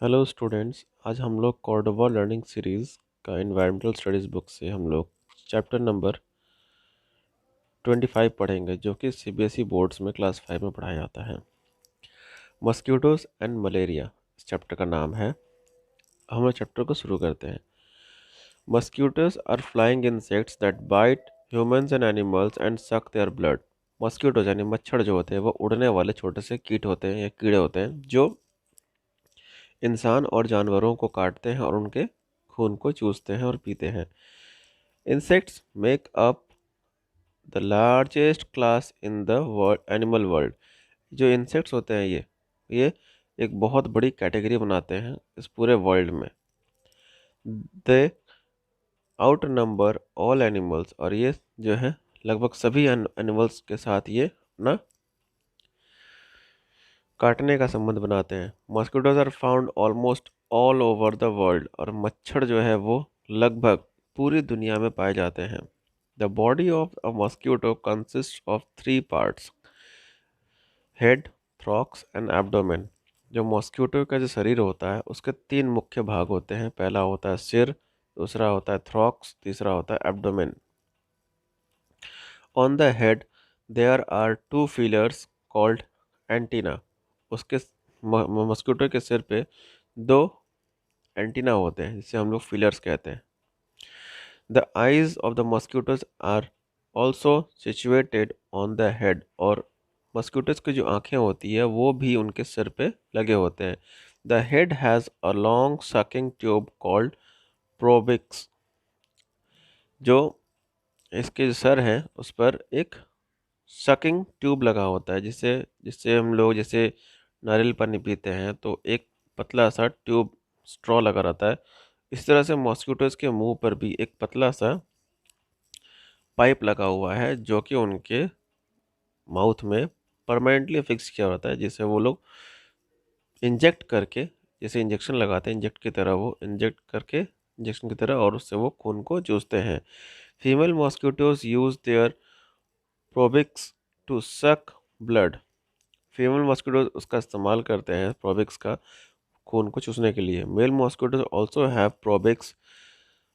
Hello students, आज हम लोग कॉर्डोबा लर्निंग सीरीज़ का इन्वायरमेंटल स्टडीज़ बुक से हम लोग चैप्टर नंबर 25 पढ़ेंगे, जो कि सीबीएसई बोर्ड्स में क्लास 5 में पढ़ाया जाता है। मस्क्यूटोज एंड मलेरिया इस चैप्टर का नाम है। हम लोग चैप्टर को शुरू करते हैं। Mosquitoes are flying insects that bite humans and animals and suck their blood. Mosquitoes यानी मच्छर जो होते हैं वो उड़ने वाले छोटे से कीट होते हैं या कीड़े होते हैं जो इंसान और जानवरों को काटते हैं और उनके खून को चूसते हैं और पीते हैं। Insects make up the largest class in the world animal world. जो इंसेक्ट्स होते हैं ये एक बहुत बड़ी कैटेगरी बनाते हैं इस पूरे वर्ल्ड में। दे आउट नंबर ऑल एनिमल्स, और ये जो है लगभग सभी एनिमल्स के साथ ये अपना काटने का संबंध बनाते हैं। Mosquitoes are found almost all over the world, और मच्छर जो है वो लगभग पूरी दुनिया में पाए जाते हैं। The body of a mosquito consist of 3 parts: head, thorax and abdomen. जो मॉस्किटो का जो शरीर होता है उसके 3 मुख्य भाग होते हैं। पहला होता है सिर, दूसरा होता है थ्रॉक्स, तीसरा होता है abdomen. On the head there are 2 feelers called antenna. उसके मॉस्किटो के सिर पे 2 एंटीना होते हैं जिसे हम लोग फीलर्स कहते हैं। The eyes of the mosquitoes are also situated on the head, और मॉस्किटोज की जो आंखें होती है वो भी उनके सिर पे लगे होते हैं। The head has a long sucking tube called proboscis. जो इसके जो सर है उस पर एक सकिंग ट्यूब लगा होता है, जिससे जिससे हम लोग जैसे नारियल पानी पीते हैं तो एक पतला सा ट्यूब स्ट्रॉ लगा रहता है। इस तरह से मॉस्किटोज के मुंह पर भी एक पतला सा पाइप लगा हुआ है जो कि उनके माउथ में परमानेंटली फिक्स किया होता है, जिसे वो लोग इंजेक्ट करके, जैसे इंजेक्शन लगाते हैं इंजेक्ट की तरह, वो इंजेक्ट करके इंजेक्शन की तरह, और उससे वो खून को चूसते हैं। Female mosquitoes use their proboscis to suck blood. Female mosquitoes उसका इस्तेमाल करते हैं प्रोबिक्स का खून को चूसने के लिए। Male mosquitoes also have proboscis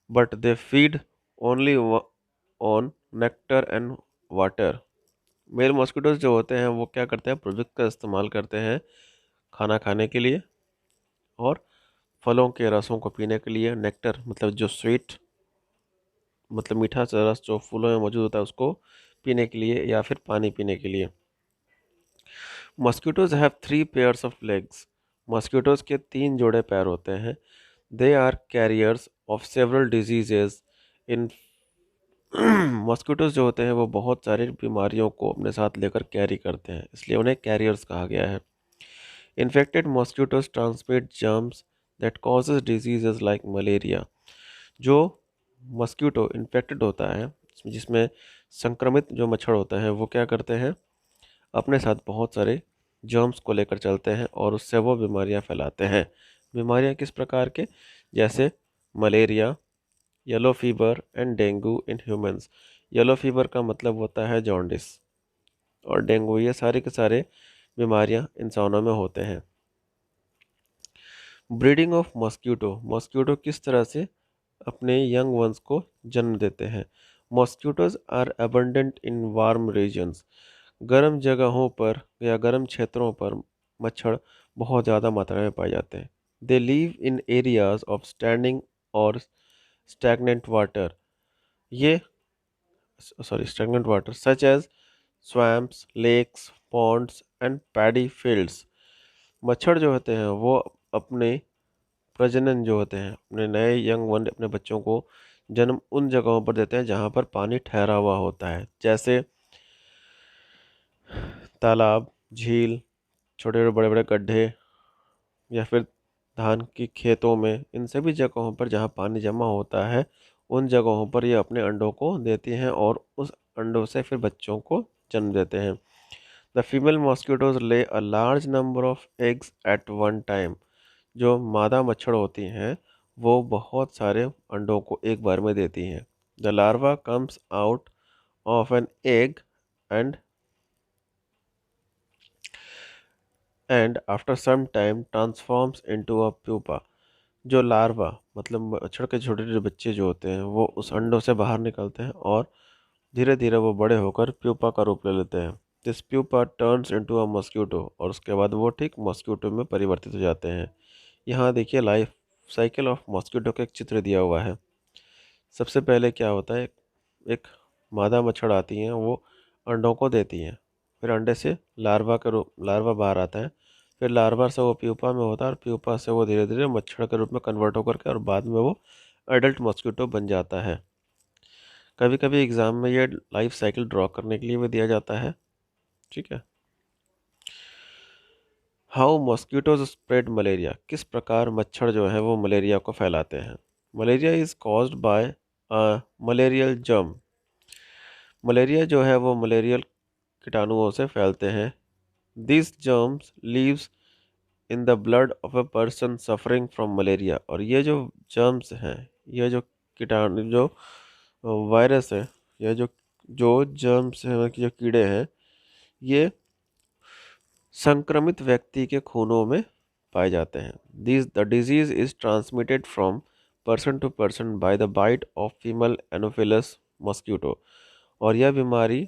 but they feed only on nectar and water. Male mosquitoes जो होते हैं वो क्या करते हैं, प्रोबिक्स का इस्तेमाल करते हैं खाना खाने के लिए और फलों के रसों को पीने के लिए। नेक्टर मतलब जो स्वीट, मतलब मीठा सा रस जो फूलों में मौजूद होता है उसको पीने के लिए, या फिर पानी पीने के लिए। Mosquitoes have 3 pairs of legs. Mosquitoes के 3 जोड़े पैर होते हैं। They are carriers of several diseases इन मॉस्किटोज जो होते हैं वो बहुत सारी बीमारियों को अपने साथ लेकर कैरी करते हैं, इसलिए उन्हें कैरियर्स कहा गया है। Infected mosquitoes transmit germs that causes diseases like malaria. जो मॉस्किटो इन्फेक्टेड होता है, जिसमें संक्रमित जो मच्छर होता है वो क्या करते हैं, अपने साथ बहुत सारे जर्म्स को लेकर चलते हैं और उससे वो बीमारियां फैलाते हैं। बीमारियां किस प्रकार के, जैसे malaria, yellow fever and dengue in humans. Yellow fever का मतलब होता है जॉन्डिस, और डेंगू, ये सारे के सारे बीमारियां इंसानों में होते हैं। Breeding of mosquito. मॉस्किटो किस तरह से अपने यंग वंस को जन्म देते हैं। Mosquitoes are abundant in warm regions. गर्म जगहों पर या गर्म क्षेत्रों पर मच्छर बहुत ज़्यादा मात्रा में पाए जाते हैं। They live in areas of standing और स्टैगनेंट वाटर। ये stagnant water such as swamps, lakes, ponds and paddy fields. मच्छर जो होते हैं वो अपने प्रजनन जो होते हैं, अपने नए यंग वन, अपने बच्चों को जन्म उन जगहों पर देते हैं जहाँ पर पानी ठहरा हुआ होता है, जैसे तालाब, झील, छोटे बड़े बड़े गड्ढे, या फिर धान की खेतों में। इन सभी जगहों पर जहाँ पानी जमा होता है उन जगहों पर ये अपने अंडों को देती हैं और उस अंडों से फिर बच्चों को जन्म देते हैं। द फीमेल मॉस्किटोज ले a large number of eggs eight one time. जो मादा मच्छर होती हैं वो बहुत सारे अंडों को एक बार में देती हैं। The larva comes out of an egg and and after some time transforms into a pupa. जो लार्वा मतलब मच्छर के छोटे छोटे बच्चे जो होते हैं वो उस अंडों से बाहर निकलते हैं और धीरे धीरे वो बड़े होकर प्यूपा का रूप ले लेते हैं। This pupa turns into a mosquito और उसके बाद वो ठीक मॉस्किटो में परिवर्तित हो जाते हैं। यहाँ देखिए लाइफ साइकिल ऑफ मॉस्किटो का एक चित्र दिया हुआ है। सबसे पहले क्या होता है, एक मादा मच्छर आती हैं, वो अंडों को देती हैं, फिर अंडे से लार्वा बाहर आता है, फिर लार्वा से वो प्यूपा में होता है और प्यूपा से वो धीरे धीरे मच्छर के रूप में कन्वर्ट होकर के और बाद में वो एडल्ट मॉस्किटो बन जाता है। कभी कभी एग्ज़ाम में ये लाइफ साइकिल ड्रॉ करने के लिए भी दिया जाता है। ठीक है। हाउ मॉस्किटोज स्प्रेड मलेरिया, किस प्रकार मच्छर जो है वो मलेरिया को फैलाते हैं। Malaria is caused by malarial germ. Malaria जो है वो मलेरियल कीटाणुओं से फैलते हैं। This germs leaves in the blood of a person suffering from malaria. और ये जो जर्म्स हैं, ये जो कीटाणु जो वायरस है, या जो जो जर्म्स हैं, जो कीड़े हैं, ये संक्रमित व्यक्ति के खूनों में पाए जाते हैं। This the disease is transmitted from person to person by the bite of female anopheles mosquito. और यह बीमारी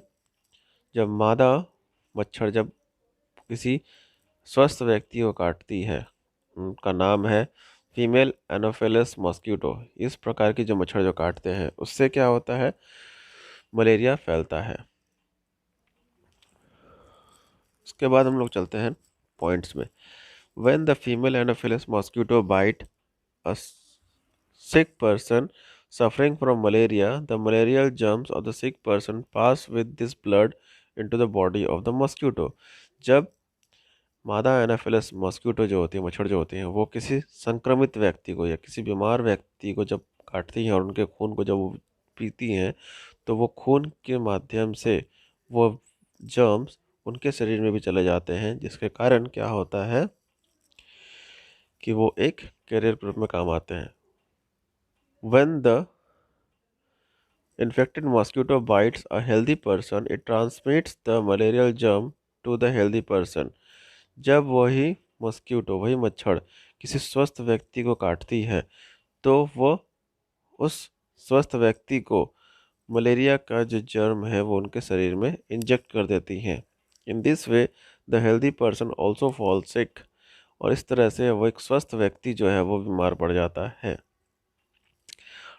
जब मादा मच्छर जब किसी स्वस्थ व्यक्ति को काटती है, उनका नाम है फीमेल एनोफिलस मॉस्किटो। इस प्रकार की जो मच्छर जो काटते हैं उससे क्या होता है, मलेरिया फैलता है। उसके बाद हम लोग चलते हैं पॉइंट्स में। When the female anopheles mosquito bite a sick person suffering from malaria, the malarial germs of the sick person pass with this blood into the body of the mosquito। जब मादा एनाफिलस मॉस्किटो जो होती है, मच्छर जो होती हैं, वो किसी संक्रमित व्यक्ति को या किसी बीमार व्यक्ति को जब काटती हैं और उनके खून को जब वो पीती हैं, तो वो खून के माध्यम से वो जर्म्स उनके शरीर में भी चले जाते हैं, जिसके कारण क्या होता है कि वो एक कैरियर के रूप में काम आते हैं। When the infected mosquito bites a healthy person, it transmits the malarial germ to the healthy person। जब वही मॉस्किटो, वही मच्छर किसी स्वस्थ व्यक्ति को काटती है, तो वो उस स्वस्थ व्यक्ति को मलेरिया का जो जर्म है वो उनके शरीर में इंजेक्ट कर देती हैं। In this way the healthy person also fall sick. और इस तरह से वो एक स्वस्थ व्यक्ति जो है वो बीमार पड़ जाता है।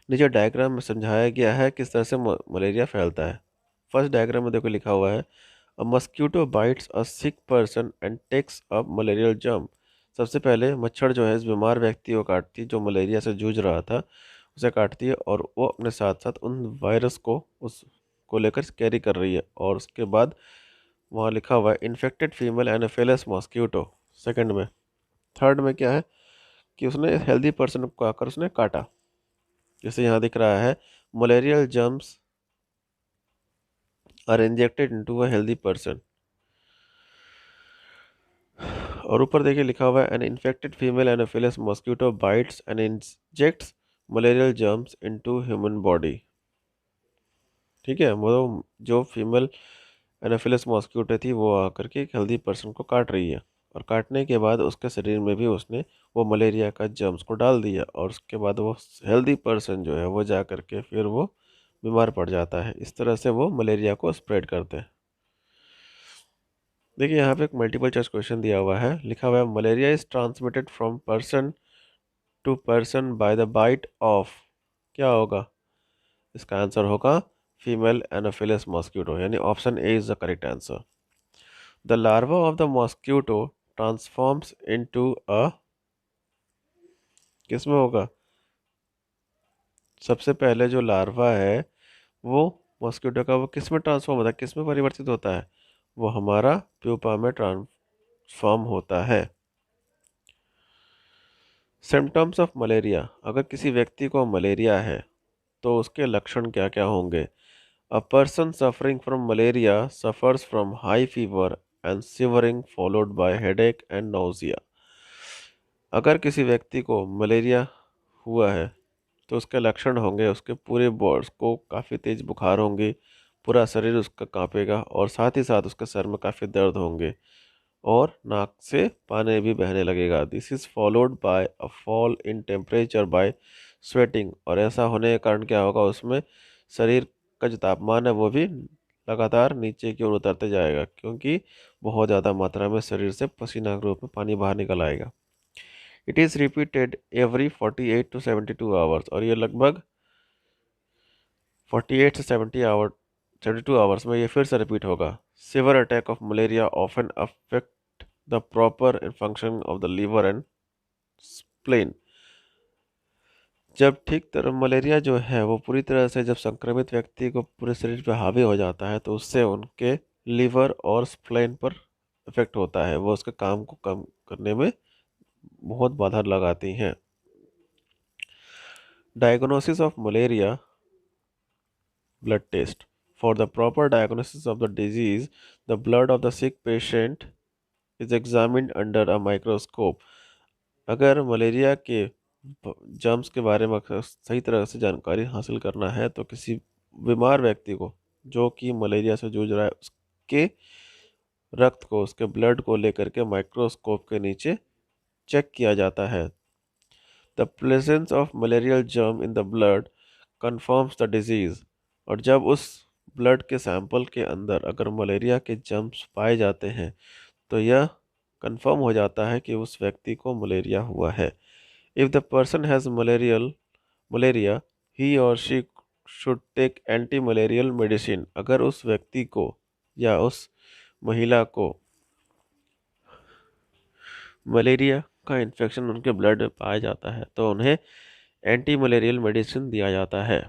नीचे डायग्राम में समझाया गया है किस तरह से मलेरिया फैलता है। फर्स्ट डायग्राम में देखो लिखा हुआ है, a mosquito bites a sick person and takes a malarial germ. सबसे पहले मच्छर जो है इस बीमार व्यक्ति को काटती है जो मलेरिया से जूझ रहा था, उसे काटती है और वो अपने साथ साथ उन वायरस को उसको लेकर कैरी कर रही है। और उसके बाद वहाँ लिखा हुआ है infected female Anopheles mosquito. Second में, थर्ड में क्या है कि उसने हेल्दी पर्सन को आकर उसने काटा, जैसे यहाँ दिख रहा है malarial germs are injected into a healthy person. और ऊपर देखिए लिखा हुआ है an infected female anopheles mosquito bites and injects malarial germs into human body. ठीक है, वो जो फीमेल एनोफिलस मॉस्किटो थी वो आकर के एक हेल्दी पर्सन को काट रही है, और काटने के बाद उसके शरीर में भी उसने वो मलेरिया का जर्म्स को डाल दिया, और उसके बाद वो हेल्दी पर्सन जो है वो जा कर के फिर वो बीमार पड़ जाता है। इस तरह से वो मलेरिया को स्प्रेड करते हैं। देखिए यहाँ पे एक मल्टीपल चॉइस क्वेश्चन दिया हुआ है, लिखा हुआ है malaria is transmitted from person to person by the bite of. क्या होगा इसका आंसर, होगा फीमेल एनोफिलस मॉस्किटो, यानी option A is the correct answer. The larva of the mosquito transforms into a, किसमें होगा, सबसे पहले जो लार्वा है वो मॉस्किटो का वो किस में ट्रांसफॉर्म होता है, किस में परिवर्तित होता है, वो हमारा प्यूपा में ट्रांसफॉर्म होता है। सिम्टम्स ऑफ मलेरिया, अगर किसी व्यक्ति को मलेरिया है तो उसके लक्षण क्या क्या होंगे। A person suffering from malaria suffers from high fever and shivering followed by headache and nausea. अगर किसी व्यक्ति को मलेरिया हुआ है तो उसके लक्षण होंगे, उसके पूरे बॉडी को काफ़ी तेज बुखार होंगे, पूरा शरीर उसका कांपेगा और साथ ही साथ उसके सर में काफ़ी दर्द होंगे, और नाक से पानी भी बहने लगेगा। This is followed by a fall in temperature by sweating. और ऐसा होने के कारण क्या होगा, उसमें शरीर का जो तापमान है वो भी लगातार नीचे की ओर उतरते जाएगा, क्योंकि बहुत ज़्यादा मात्रा में शरीर से पसीना के रूप में पानी बाहर निकल आएगा। It is repeated every 48 to 72 hours. और ये लगभग 48 से 72 आवर्स में ये फिर से रिपीट होगा। Severe attack of malaria often affect the proper function of the liver and spleen. जब ठीक तरह मलेरिया जो है वो पूरी तरह से जब संक्रमित व्यक्ति को पूरे शरीर पर हावी हो जाता है, तो उससे उनके लीवर और स्प्लेन पर इफेक्ट होता है। वो उसके काम को कम करने में बहुत बाधा लगाती हैं। Diagnosis of malaria blood test. For the proper diagnosis of the disease, the blood of the sick patient is examined under a microscope. अगर मलेरिया के जर्म्स के बारे में सही तरह से जानकारी हासिल करना है, तो किसी बीमार व्यक्ति को जो कि मलेरिया से जूझ रहा है, उसके रक्त को, उसके ब्लड को लेकर के माइक्रोस्कोप के नीचे चेक किया जाता है। The presence of malarial germ in the blood confirms the disease. और जब उस ब्लड के सैंपल के अंदर अगर मलेरिया के जर्म्स पाए जाते हैं, तो यह कंफर्म हो जाता है कि उस व्यक्ति को मलेरिया हुआ है। If the person has malaria he or she should take anti malarial medicine. अगर उस व्यक्ति को या उस महिला को मलेरिया का इन्फेक्शन उनके ब्लड में पाया जाता है, तो उन्हें एंटी मलेरियल मेडिसिन दिया जाता है।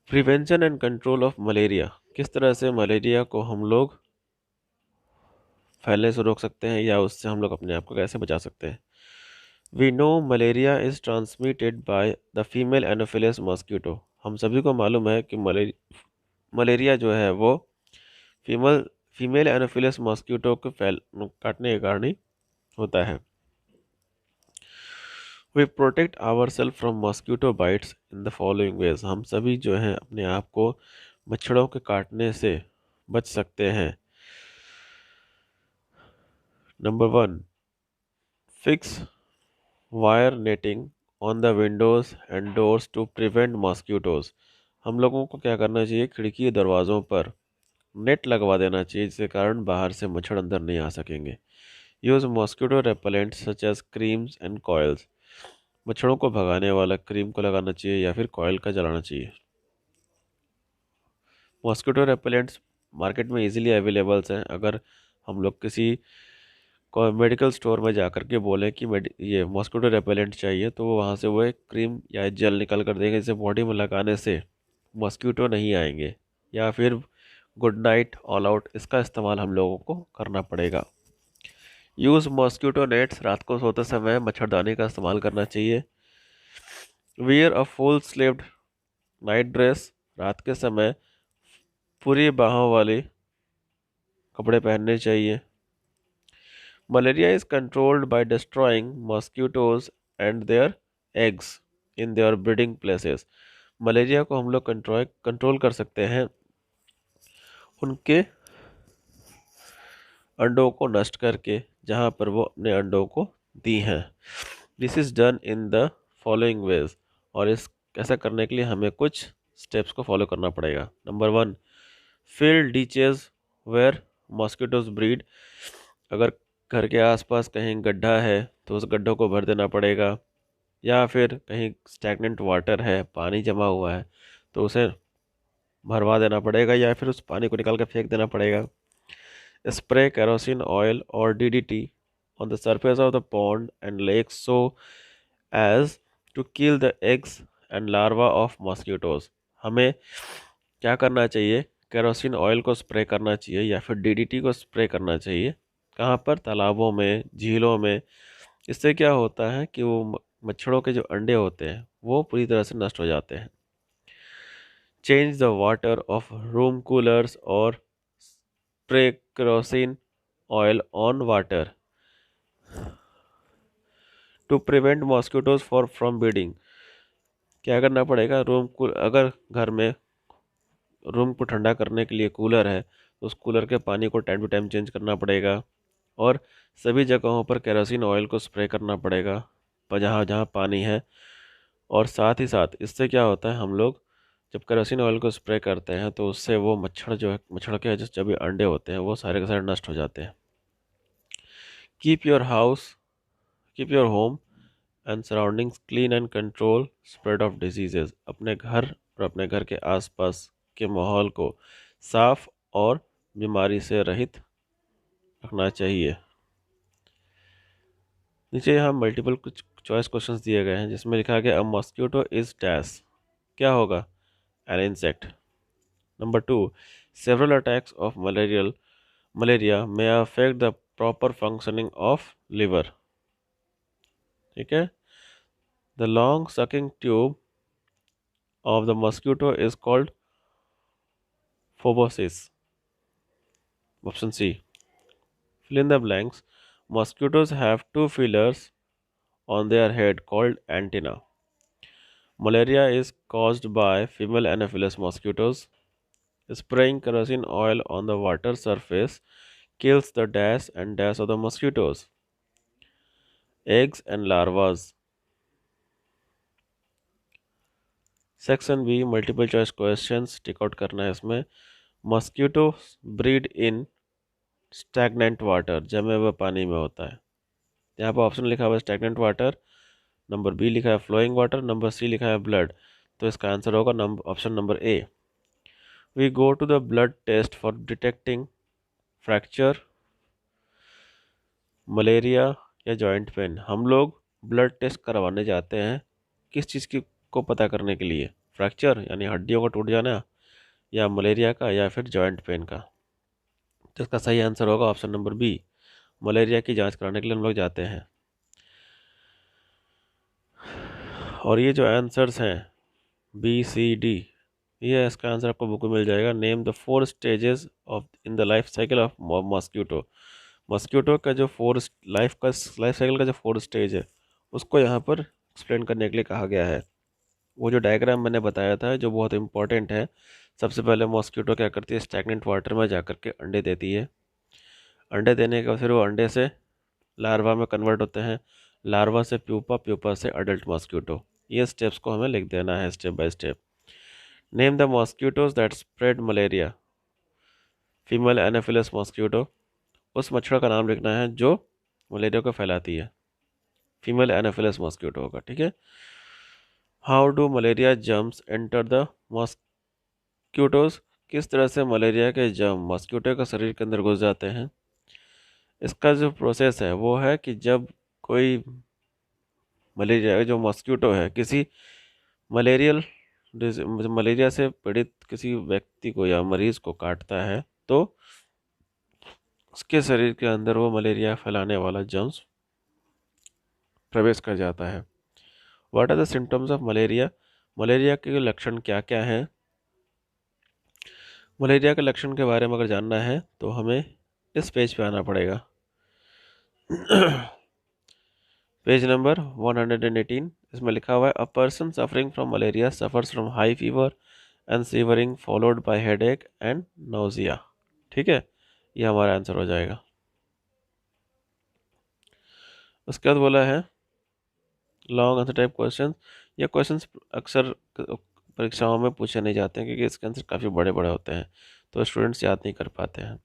Prevention and control of malaria. किस तरह से मलेरिया को हम लोग फैलने से रोक सकते हैं या उससे हम लोग अपने आप को कैसे बचा सकते हैं। We know malaria is transmitted by the female anopheles mosquito. हम सभी को मालूम है कि मलेरिया जो है वो फीमेल फीमेल एनोफिलस मॉस्किटो को काटने के कारण ही होता है। We protect our self from mosquito bites in the following ways. हम सभी जो हैं अपने आप को मच्छरों के काटने से बच सकते हैं। Number 1, fix wire netting on the windows and doors to prevent mosquitoes. हम लोगों को क्या करना चाहिए, खिड़की दरवाज़ों पर नेट लगवा देना चाहिए, जिसके कारण बाहर से मच्छर अंदर नहीं आ सकेंगे। Use mosquito repellent such as creams and coils. मच्छरों को भगाने वाला क्रीम को लगाना चाहिए या फिर कॉयल का जलाना चाहिए। मॉस्किटो रेपेलेंट्स मार्केट में इजीली अवेलेबल्स हैं। अगर हम लोग किसी मेडिकल स्टोर में जा कर के बोलें कि ये मॉस्किटो रेपेलेंट चाहिए, तो वो वहाँ से वो एक क्रीम या जेल निकल कर देंगे, जिसे बॉडी में लगाने से मॉस्किटो नहीं आएंगे। या फिर गुड नाइट ऑल आउट, इसका इस्तेमाल हम लोगों को करना पड़ेगा। Use mosquito nets. रात को सोते समय मच्छरदानी का इस्तेमाल करना चाहिए। Wear a full sleeved night dress. रात के समय पूरी बाहों वाले कपड़े पहनने चाहिए। Malaria is controlled by destroying mosquitoes and their eggs in their breeding places. Malaria को हम लोग कंट्रोल कर सकते हैं उनके अंडों को नष्ट करके, जहाँ पर वो अपने अंडों को दी हैं। This is done in the following veg. और इस ऐसा करने के लिए हमें कुछ स्टेप्स को फॉलो करना पड़ेगा। Number 1, fill ditches where mosquitoes breed. अगर घर के आसपास कहीं गड्ढा है तो उस गड्ढों को भर देना पड़ेगा, या फिर कहीं स्टैगनेंट वाटर है, पानी जमा हुआ है, तो उसे भरवा देना पड़ेगा या फिर उस पानी को निकाल कर फेंक देना पड़ेगा। स्प्रे केरोसिन ऑयल और DDT on the surface of the pond and lake so as to kill the eggs and larva of mosquitoes। हमें क्या करना चाहिए, केरोसिन ऑयल को स्प्रे करना चाहिए या फिर DDT को स्प्रे करना चाहिए। कहाँ पर, तालाबों में, झीलों में। इससे क्या होता है कि वो मच्छरों के जो अंडे होते हैं वो पूरी तरह से नष्ट हो जाते हैं। Change the water of room coolers और spray kerosene oil on water to prevent mosquitoes for from breeding. क्या करना पड़ेगा, अगर घर में रूम को ठंडा करने के लिए कूलर है, उस कूलर के पानी को टाइम टू टाइम चेंज करना पड़ेगा, और सभी जगहों पर केरोसिन ऑयल को स्प्रे करना पड़ेगा पर जहाँ जहाँ पानी है। और साथ ही साथ इससे क्या होता है, हम लोग जब केरोसिन ऑयल को स्प्रे करते हैं तो उससे वो मच्छर जो है, मच्छर के जो भी अंडे होते हैं वो सारे के सारे नष्ट हो जाते हैं। Keep your house keep your home and surroundings clean and control spread of diseases. अपने घर और अपने घर के आसपास के माहौल को साफ और बीमारी से रहित रखना चाहिए। नीचे यहाँ मल्टीपल कुछ चॉइस क्वेश्चंस दिए गए हैं जिसमें लिखा गया अ मॉस्किटो इज डैश, क्या होगा, an insect. Number 2, several attacks of malaria may affect the proper functioning of liver। ठीक है। The long sucking tube of the mosquito is called proboscis। Option C, fill in the blanks। Mosquitoes have two feelers on their head called antenna। Malaria is caused by female Anopheles mosquitoes। Spraying kerosene oil on the water surface kills the dash and dash of the mosquitoes। Eggs and larvas। Section be multiple choice questions tick out करना है इसमें। Mosquito breed इन stagnant water, जमे हुए पानी में होता है। यहाँ पर ऑप्शन लिखा हुआ है स्टैगनेंट वाटर, नंबर बी लिखा है फ्लोइंग वाटर, नंबर सी लिखा है ब्लड। तो इसका आंसर होगा option number A. We go to the blood test for detecting fracture, malaria या जॉइंट पेन। हम लोग ब्लड टेस्ट करवाने जाते हैं किस चीज़ की को पता करने के लिए, फ्रैक्चर यानी हड्डियों का टूट जाना, या मलेरिया का, या फिर जॉइंट पेन का। तो इसका सही आंसर होगा ऑप्शन नंबर बी, मलेरिया की जांच कराने के लिए हम लोग जाते हैं। और ये जो आंसर्स हैं बी सी डी, ये इसका आंसर आपको बुक में मिल जाएगा। Name the 4 stages of in the life cycle of mosquito. Mosquito का जो लाइफ साइकिल का जो 4 स्टेज है उसको यहाँ पर एक्सप्लेन करने के लिए कहा गया है। वो जो डायग्राम मैंने बताया था जो बहुत इंपॉर्टेंट है, सबसे पहले मॉस्किटो क्या करती है, स्टैगनेंट वाटर में जा कर के अंडे देती है। अंडे देने के बाद फिर वो अंडे से लार्वा में कन्वर्ट होते हैं, लार्वा से प्यूपा, प्यूपा से अडल्ट मॉस्किटो। ये स्टेप्स को हमें लिख देना है step by step. Name the mosquitoes that spread malaria, female Anopheles mosquito. उस मच्छर का नाम लिखना है जो मलेरिया को फैलाती है, फीमेल एनाफिलस मॉस्किटो होगा। ठीक है। How do malaria germs enter the mosquitoes, किस तरह से मलेरिया के जर्म मॉस्किटो के शरीर के अंदर घुस जाते हैं। इसका जो प्रोसेस है वो है कि जब कोई मलेरिया जो मॉस्किटो है किसी मलेरियल मलेरिया से पीड़ित किसी व्यक्ति को या मरीज को काटता है तो उसके शरीर के अंदर वो मलेरिया फैलाने वाला जर्म्स प्रवेश कर जाता है। What are the symptoms of malaria, malaria के लक्षण क्या क्या हैं। मलेरिया के लक्षण के बारे में अगर जानना है तो हमें इस पेज पे आना पड़ेगा। पेज नंबर 118, इसमें लिखा हुआ है a person suffering from malaria suffers from high fever and severing followed by headache and nausea. ठीक है, ये हमारा आंसर हो जाएगा। उसके बाद बोला है लॉन्ग आंसर टाइप क्वेश्चन। ये क्वेश्चंस अक्सर परीक्षाओं में पूछे नहीं जाते हैं क्योंकि इसके आंसर काफ़ी बड़े बड़े होते हैं तो स्टूडेंट्स याद नहीं कर पाते हैं।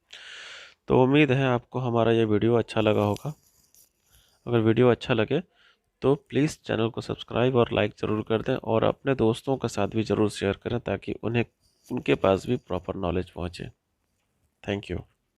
तो उम्मीद है आपको हमारा ये वीडियो अच्छा लगा होगा। अगर वीडियो अच्छा लगे तो प्लीज़ चैनल को सब्सक्राइब और लाइक ज़रूर कर दें और अपने दोस्तों के साथ भी ज़रूर शेयर करें ताकि उनके पास भी प्रॉपर नॉलेज पहुँचे। Thank you.